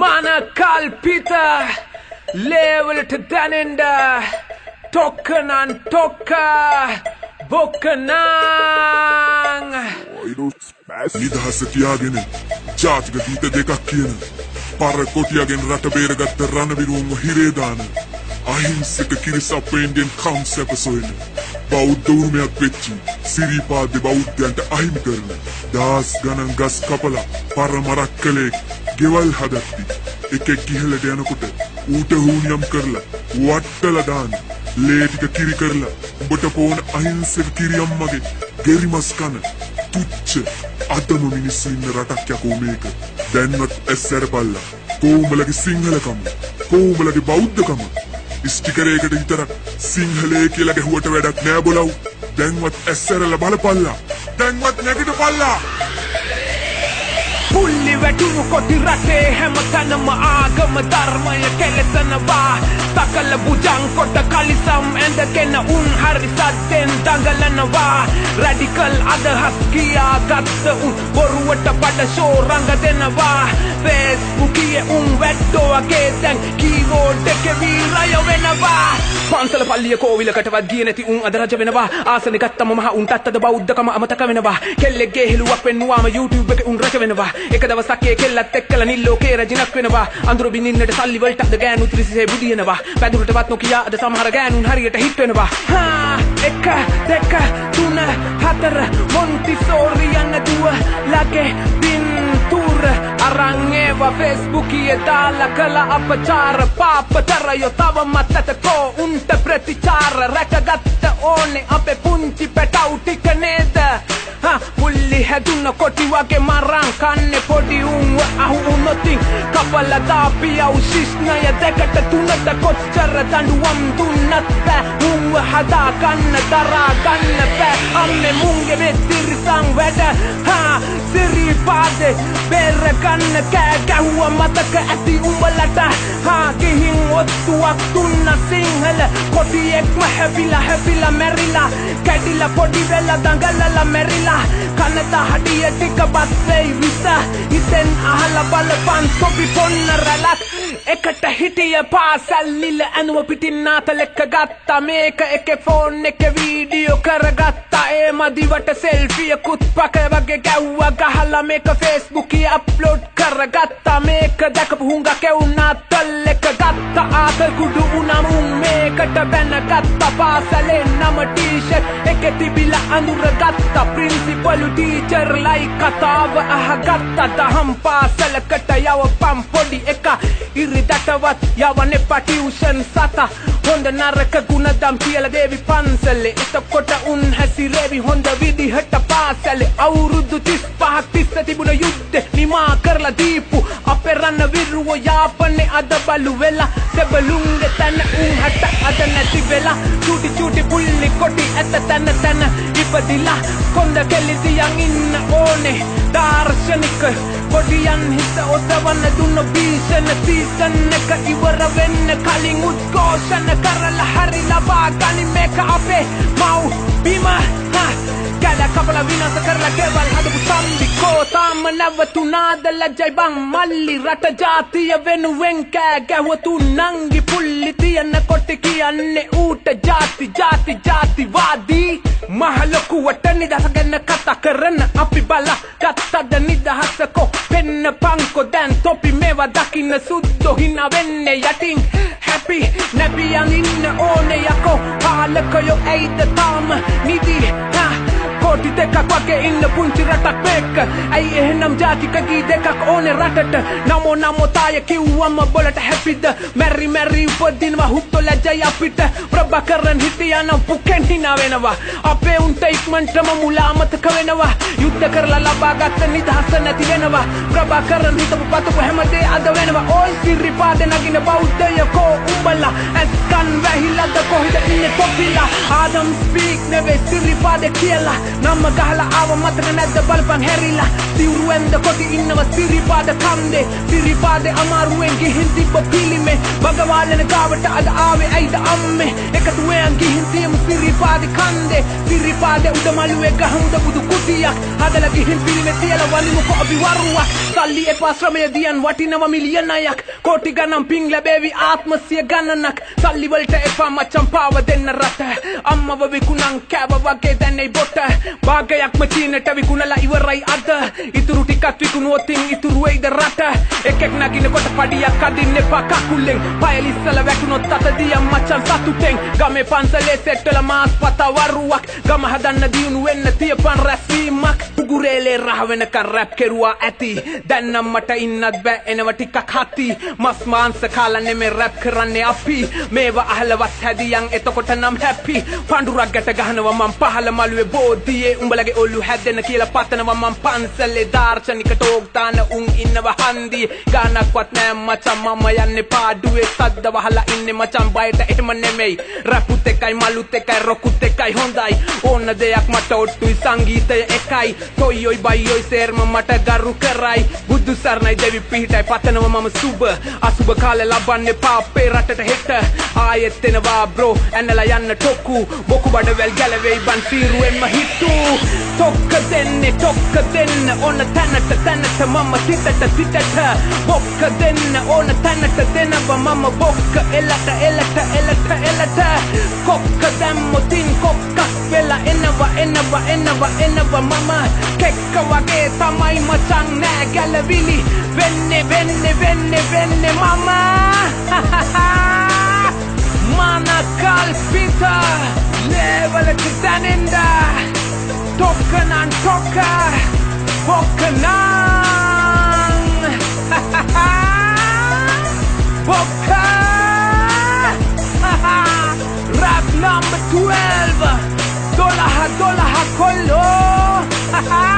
Mana kalpita level to danenda tokanan toka bokanang නිදහස තියාගෙන ජාතික ගීත දෙකක් කියන පර කොටියගෙන් රට බේරගත්ත රණවිරුවන්ව හිරේ දාන අහිංසක කිරිසප්පෙන්ගෙන් කම්සැප සොයන බෞද්ධ උරුමයක් වෙච්චි සිරිපාදේ බෞද්ධයන්ට අහිමි කරන දාස් ගණන් ගස් කපලා පර මරක් කලේ ගෙවල් හදත්ති එකෙක් කිහලට යනකොට ඌට හුනියම් කරලා වට්ටලා දාන ලේ ටික කිරි කරලා උඹට පොන අහිංසක කිරියම්මගේ ගෙරිමස් කන තුච්ච අදම මිනිස්සු ඉන්න රටක් යකෝ මේක දැන්වත් ඇස්සර පල්ලා කොහොමලගේ සිංහලකම කොහොමලගේ බෞද්ධකම ස්ටිකරයකට විතරක් සිංහලයේ කියලා ගැහුවට වැඩක් නෑ බොලව් දැන්වත් ඇස්සරලා බලපල්ලා දැන්වත් නැගිටපල්ලා පුල්ලි වැටුණු කොටි රටේ හැමතැනම ආගම ධර්මය කෙලෙසනවා සකල බුජං කොට කලිසම් ඇඳගෙන උන් හරි සත්‍යෙන් දඟලනවා රැඩිකල් අදහස් කියාගත්ත උන් බොරුවට බඩ ෂෝ රංග දෙනවා ෆේස්බුකියේ උන් වැට්ටෝ වගේ දැන් කීබෝඩ් එකේ වීරය වෙනවා පන්සල පල්ලිය කෝවිලකටවත් ගියේ නැති උන් අද රජ වෙනවා ආසනෙ ගත්තම මහ උන්ටත් අද බෞද්ධකම අමතක වෙනවා කෙල්ලෙක්ගේ හෙළුවක් වෙන්නුවාම YouTube එකේ උන් රජ වෙනවා එක දවසක් ඒ කෙල්ලත් එක්කලා නිල්ලෝකේ රජිනක් වෙනවා අඳුර බින්නින්නට සල්ලි වලට අද ගෑනු ත්‍රිසිසේ බුදියනවා පැදුරටවත් නොකියා අද සමහර ගෑනුන් හරියට හිට වෙනවා එක දෙක තුන හතර මොන්ටිසෝරි යන දුව ලගේ පින්තූර අරන් ඒවා ෆේස්බුකියේ දාලා කළ අපචාර පාපතරයෝ තවමත් ඇතකෝ උන්ට ප්‍රතිචාර රැකගත්ත ඕනේ අපේ පුංචි පැටව් ටික නේද පුල්ලි හැදුන කොටි වගේ මරන් කන්නේ පොඩි උන්ව අහු උනොතින් කපලා දාපියව් ශිෂ්ණය දෙකට තුනට කොච්චර දඬුවම් දුන්නත් බෑ උන්ව හදා ගන්න දරා ගන්න බෑ අම්මේ මුංගේ වෙතිරිසං වැඩ සිරිපාදේ බෙර ගන්න කෑ ගැහුව මතක ඇති උඹලට ගිහින් ඔත්තුවක් දුන්න සිංහල කොටියෙක්ම හැපිලා මැරිලා කැඩිලා පොඩි වෙලා දඟලලා මැරිලා කනත හඩිය ටික බස්සෙයි විස ඉතින් අහලා බලපන් සොබි පොන්න රැලක් එකට හිටිය පාසල් නිල ඇනුව පිටින් නාතලෙක්ක ගත්තා මේක එකේ ෆෝන් එකේ වීඩියෝ කරගත්තා ඒ මදිවට සෙල්ෆියකුත් පක වගේ ගැව්වා ගහලා මේක ෆේස්බුකේ අප්ලෝඩ් කරගත්තා මේක දැකපු හුඟක් එවුනා තල්ලෙක ගත්තා ආතල් කුඩු උනම් මේකට බැනගත්තා පාසලේ නම ටී-ෂර්ට් එකේ තිබිලා අඳුර ගත්තා ප්‍රින්සිපල් ටීචර් ලයි කතාව අහගත්තා දහම් පාසලකට යවපම් පොඩි එක ඉරිදටවත් යවන්නේ ටියුෂන් සත හොඳ නරක ගුණදම් කියලා දේවි පන්සලේ එතකොට උන් හැසිරෙවි හොඳ විදිහට පාසලේ අවුරුදු 35ක් තිස්ස තිබුණ යුද්ධේ නිමා කරලා දීපු අපේ රන්න විරුවෝ යාපනේ අද බලු වෙලා දෙබලුන්ගේ තන උන් හට අද නැති වෙලා චූටි පුල්ලි කොටි ඇත තන ඉපදිලා කොන්ද කෙලිසියන් ඉන්න ඕනේ දාර්ශනික පොඩියන් හිත ඔතවන්න දුන්න භීෂණ සීසන් එක ඉවර වෙන්න කලින් උද්ඝෝෂණ කරලා හරි ලබා ගනි මේක අපේ මව් බිම කැල කපල විනාශ කරලා ගෙවල් හදපු සම්බිකෝ තාම නැවතුනාද ලජ්ජයි බං මල්ලි රට ජාතිය වෙනුවෙන් කෑ ගැහුවතු නංගි පුල්ලි තියන කොටි කියන්නේ ඌට ජාතිවාදී මහලොකුවට නිදහස ගැන කතා කරන අපි බලා ගත්තද නිදහසකෝ පෙන්න පංකෝ දැන් තොපි මේවා දකින්න සුද්දෝ හිනා වෙන්නේ යටින් හැපි නැපියන් ඉන්න ඕනේ යකෝ පාලකයෝ ඇයිද තාම නිදි කොටි දෙකක් වගේ ඉන්න පුංචි රටක් මේක ඇයි එහෙනම් ජාතික ගී දෙකක් ඕනේ රටට නමෝ තාය කිව්වම බොලට හැපිද මැරි උපදිනවා හුත්තෝ ලැජ්ජයි අපිට ප්‍රභාකරන් හිටියානම් පුකෙන් හිනා වෙනවා අපේ උන්ට ඉක්මනටම මුලාමතක වෙනවා යුද්ධ කරලා ලබාගත්ත නිදහස නැති වෙනවා ප්‍රභාකරන් හිතපු පතපු හැමදේ අද වෙනවා ඕයි සිරිපාදේ නගින බෞද්ධයකෝ උඹලා ඇස්කන් වැහිලාද කොහෙද ඉන්නේ තොපිලා ආදම් ස්පීක් නෙවෙයි සිරිපාදේ කියලා නම්ම ගහලා ආව මතක නැද්ද බලපන් හැරිලා සිවුරුවෙන්ද කොටි ඉන්නව සිරිපාද කන්දේ සිරිපාදේ අමාරුවෙන් ගිහින් තිබ්බ පිළිමේ බගවාලන ගාවට අද ආවේ ඇයිද අම්මේ එකතුවෙන් ගිහින් තියමු සිරිපාදේ කන්දේ සිරිපාදේ උඩ මළුවේ ගහමුද බුදු කුටියක් හදලා ගිහින් පිළිමේ තියලා වනිමුකෝ අපි වරුවක් සල්ලි එපා ශ්‍රමය දියන් වටිනව මිලියනයක් කෝටි ගණන් පිං ලැබේවි ආත්මසිය ගණනක් සල්ලි වලට එපා මචං පාව දෙන්න රට අම්මව විකුණන් කෑව වගේ දැන්නේ බොට භාගයක්ම චීනට විකුණලා ඉවරයි අද ඉතුරු ටිකක් විකුණුවොත් ඉතුරු වෙයිද රට එකෙක් නගිනකොට පඩියක් අදින්න එපා කකුලෙන් පයලිස්සල වැටුනොත් අත දියම් මචං සතුටෙන් ගමේ පන්සලේ සෙට්ටල මාස් පතා වරුවක් ගම හදන්න දියුණු වෙන්න තියපන් රැස්වීමක් උගුරේලේ රහ වෙනකන් රැප් කෙරුවා ඇති දැන් නම් මට ඉන්නත් බෑ එනව ටිකක් හති මස් මාංශ කාලා නෙමෙයි රැප් කරන්නේ අපි මේවා අහලවත් හැදියන් එතකොට නම් හැපි පඳුරක් ගැට ගහනවා මං පහල මළුවේ බෝධියේ උඹලගේ ඔල්ලු හැදෙන්න කියලා පතනවා මං පන්සලේ දාර්ශනික ටෝක් දාන උන් ඉන්නව හන්දියේ ගානක්වත් නෑ මචං මම යන්නේ පාඩුවේ සද්ද වහලා ඉන්නේ මචං බයට එහෙම නෙමෙයි රැපුත් එකයි මලුත් එකයි රොකුත් එකයි හොඳයි ඕන දෙයක් මට ඔට්ටුයි සංගීතය එකයි තොයියොයි බයියොයි සේර්ම මට ගරු කරයි බුදු සරණයි දෙවි පිහිටයි පතනවා මම සුබ අසුබ කාලේ ලබන්නේ පාපේ රටට හෙට ආයෙත් එනවා බ්‍රෝ ඇනලා යන්න ටොකු බොකු බඩවැල් ගැලවෙයි බන් සීරුවෙන්ම හිටු තොක්ක දෙන්න ඕන තැනට මම සිතට බොක්ක දෙන්න ඕන තැනට දෙනවා මම බොක්ක එලට කොක්ක දැම්මොතින් කොක්කක් වෙලා එනවා මම කෙක්ක වගේ තමයි මචං නෑ ගැලවිලි වෙන්නේ මම මන කල්පිත ලේවලට දැනෙන්ද tokkනන් tokk බොක්කනං බොක්ක rap number 12 $12 කොල්ලෝ